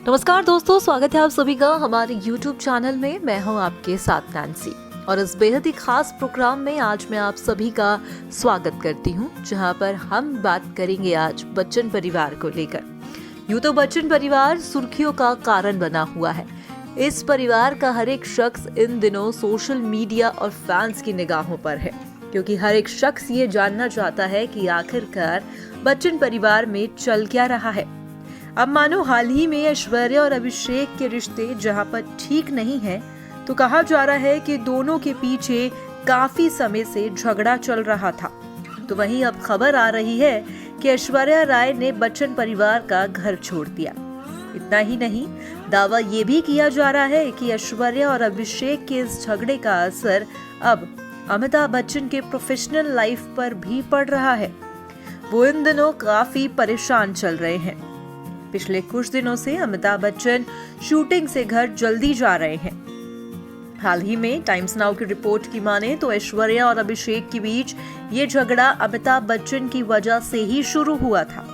नमस्कार दोस्तों, स्वागत है आप सभी का हमारे YouTube चैनल में। मैं हूं आपके साथ नैन्सी और इस बेहद ही खास प्रोग्राम में आज मैं आप सभी का स्वागत करती हूं, जहां पर हम बात करेंगे आज बच्चन परिवार को लेकर। यूं तो बच्चन परिवार सुर्खियों का कारण बना हुआ है। इस परिवार का हर एक शख्स इन दिनों सोशल मीडिया और फैंस की निगाहों पर है, क्योंकि हर एक शख्स ये जानना चाहता है कि आखिरकार बच्चन परिवार में चल क्या रहा है। अब मानो हाल ही में ऐश्वर्या और अभिषेक के रिश्ते जहां पर ठीक नहीं है, तो कहा जा रहा है कि दोनों के पीछे काफी समय से झगड़ा चल रहा था। तो वहीं अब खबर आ रही है कि ऐश्वर्या राय ने बच्चन परिवार का घर छोड़ दिया। इतना ही नहीं, दावा ये भी किया जा रहा है कि ऐश्वर्या और अभिषेक के इस झगड़े का असर अब अमिताभ बच्चन के प्रोफेशनल लाइफ पर भी पड़ रहा है। वो इन दिनों काफी परेशान चल रहे हैं। पिछले कुछ दिनों से अमिताभ बच्चन शूटिंग से घर जल्दी जा रहे हैं। हाल ही में टाइम्स नाउ की रिपोर्ट की माने तो ऐश्वर्या और अभिषेक के बीच ये झगड़ा अमिताभ बच्चन की वजह से ही शुरू हुआ था।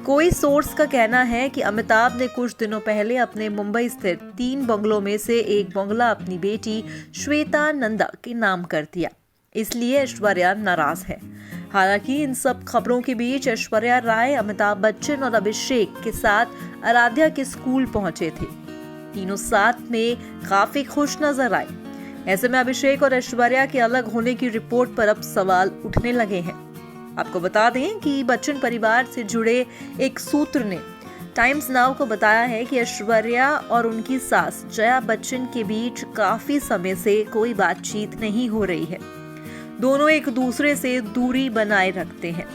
कोई सोर्स का कहना है कि अमिताभ ने कुछ दिनों पहले अपने मुंबई स्थित 3 बंगलों में से एक बंगला अपनी बेटी श्वेता नंदा के नाम कर दिया, इसलिए ऐश्वर्या नाराज है। हालांकि इन सब खबरों के बीच ऐश्वर्या राय अमिताभ बच्चन और अभिषेक के साथ आराध्या के स्कूल पहुंचे थे। तीनों साथ में काफी खुश नजर आए। ऐसे में अभिषेक और ऐश्वर्या के अलग होने की रिपोर्ट पर अब सवाल उठने लगे हैं। आपको बता दें कि बच्चन परिवार से जुड़े एक सूत्र ने टाइम्स नाउ को बताया है कि ऐश्वर्या और उनकी सास जया बच्चन के बीच काफी समय से कोई बातचीत नहीं हो रही है। दोनों एक दूसरे से दूरी बनाए रखते हैं।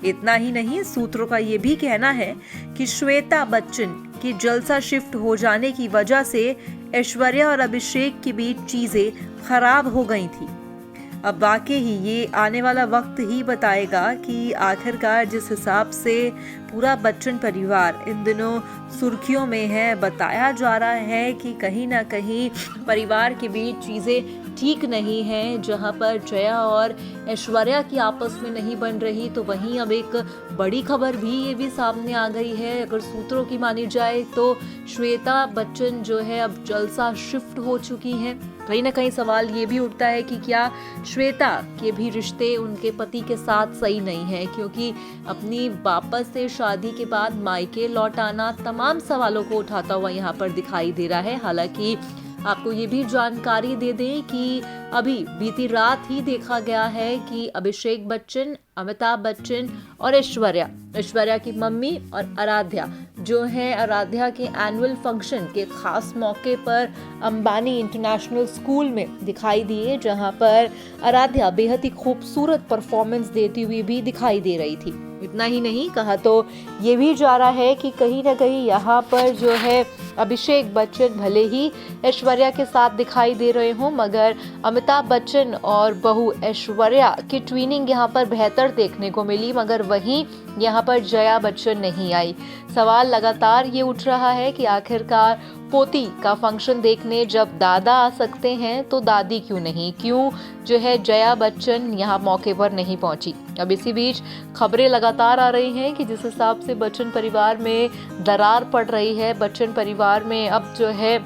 इतना ही नहीं, सूत्रों का ये भी कहना है कि श्वेता बच्चन की जलसा शिफ्ट हो जाने की वजह से ऐश्वर्या और अभिषेक के बीच चीजें खराब हो गई थी। अब वाकई ही ये आने वाला वक्त ही बताएगा कि आखिरकार जिस हिसाब से पूरा बच्चन परिवार इन दिनों सुर्खियों में है, बताया जा रहा है कि कहीं ना कहीं परिवार के बीच चीज़ें ठीक नहीं हैं। जहां पर जया और ऐश्वर्या की आपस में नहीं बन रही, तो वहीं अब एक बड़ी खबर भी ये भी सामने आ गई है। अगर सूत्रों की मानी जाए तो श्वेता बच्चन जो है अब जलसा शिफ्ट हो चुकी हैं। कहीं ना कहीं सवाल ये भी उठता है कि क्या श्वेता के भी रिश्ते उनके पति के साथ सही नहीं है, क्योंकि अपनी वापस से शादी के बाद मायके लौट आना तमाम सवालों को उठाता हुआ यहाँ पर दिखाई दे रहा है। हालांकि आपको ये भी जानकारी दे दें कि अभी बीती रात ही देखा गया है कि अभिषेक बच्चन, अमिताभ बच्चन और ऐश्वर्या की मम्मी और आराध्या जो है, आराध्या के एनुअल फंक्शन के खास मौके पर अंबानी इंटरनेशनल स्कूल में दिखाई दिए, जहां पर आराध्या बेहद ही खूबसूरत परफॉर्मेंस देती हुई भी दिखाई दे रही थी। इतना ही नहीं, कहा तो ये भी जा रहा है कि कहीं ना कहीं यहाँ पर जो है अभिषेक बच्चन भले ही ऐश्वर्या के साथ दिखाई दे रहे हों, मगर अमिताभ बच्चन और बहू ऐश्वर्या की ट्विनिंग यहाँ पर बेहतर देखने को मिली, मगर वहीं यहाँ पर जया बच्चन नहीं आई। सवाल लगातार ये उठ रहा है कि आखिरकार पोती का फंक्शन देखने जब दादा आ सकते हैं तो दादी क्यों नहीं, क्यों जो है जया बच्चन यहाँ मौके पर नहीं पहुंची। अब इसी बीच खबरें लगातार आ रही हैं कि जिस हिसाब से बच्चन परिवार में दरार पड़ रही है, बच्चन परिवार में अब जो है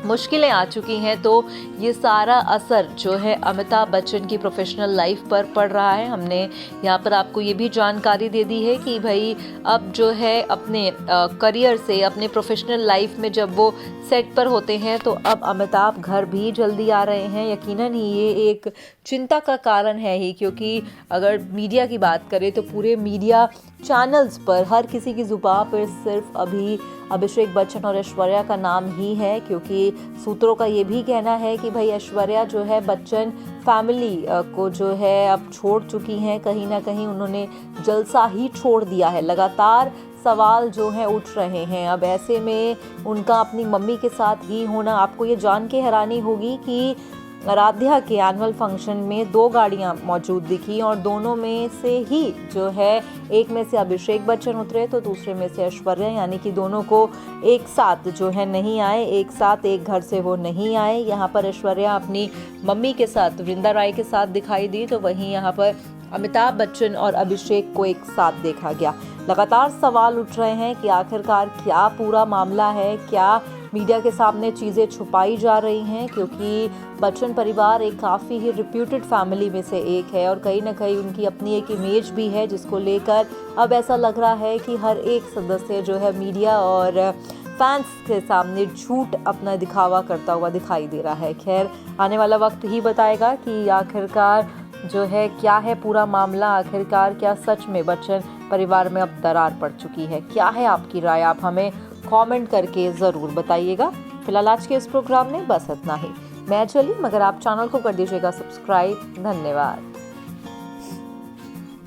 मुश्किलें आ चुकी हैं, तो ये सारा असर जो है अमिताभ बच्चन की प्रोफेशनल लाइफ पर पड़ रहा है। हमने यहाँ पर आपको ये भी जानकारी दे दी है कि भाई अब जो है अपने करियर से, अपने प्रोफेशनल लाइफ में जब वो सेट पर होते हैं, तो अब अमिताभ घर भी जल्दी आ रहे हैं। यकीनन ही ये एक चिंता का कारण है ही, क्योंकि अगर मीडिया की बात करें तो पूरे मीडिया चैनल्स पर हर किसी की जुबान पर सिर्फ अभी अभिषेक बच्चन और ऐश्वर्या का नाम ही है, क्योंकि सूत्रों का ये भी कहना है कि भाई ऐश्वर्या जो है बच्चन फैमिली को जो है अब छोड़ चुकी हैं। कहीं ना कहीं उन्होंने जलसा ही छोड़ दिया है। लगातार सवाल जो है उठ रहे हैं। अब ऐसे में उनका अपनी मम्मी के साथ ही होना, आपको ये जान के हैरानी होगी कि आराध्या के एनुअल फंक्शन में 2 गाड़ियां मौजूद दिखी और दोनों में से ही जो है एक में से अभिषेक बच्चन उतरे तो दूसरे में से ऐश्वर्या, यानी कि दोनों को एक साथ जो है नहीं आए, एक साथ एक घर से वो नहीं आए। यहाँ पर ऐश्वर्या अपनी मम्मी के साथ, वृंदा राय के साथ दिखाई दी, तो वहीं यहाँ पर अमिताभ बच्चन और अभिषेक को एक साथ देखा गया। लगातार सवाल उठ रहे हैं कि आखिरकार क्या पूरा मामला है, क्या मीडिया के सामने चीज़ें छुपाई जा रही हैं, क्योंकि बच्चन परिवार एक काफ़ी ही रिप्यूटेड फैमिली में से एक है और कहीं ना कहीं उनकी अपनी एक इमेज भी है, जिसको लेकर अब ऐसा लग रहा है कि हर एक सदस्य जो है मीडिया और फैंस के सामने झूठ अपना दिखावा करता हुआ दिखाई दे रहा है। खैर, आने वाला वक्त ही बताएगा कि आखिरकार जो है क्या है पूरा मामला, आखिरकार क्या सच में बच्चन परिवार में अब दरार पड़ चुकी है। क्या है आपकी राय, आप हमें कमेंट करके ज़रूर बताइएगा। फिलहाल आज के इस प्रोग्राम में बस इतना ही। मैं चली, मगर आप चैनल को कर दीजिएगा सब्सक्राइब। धन्यवाद।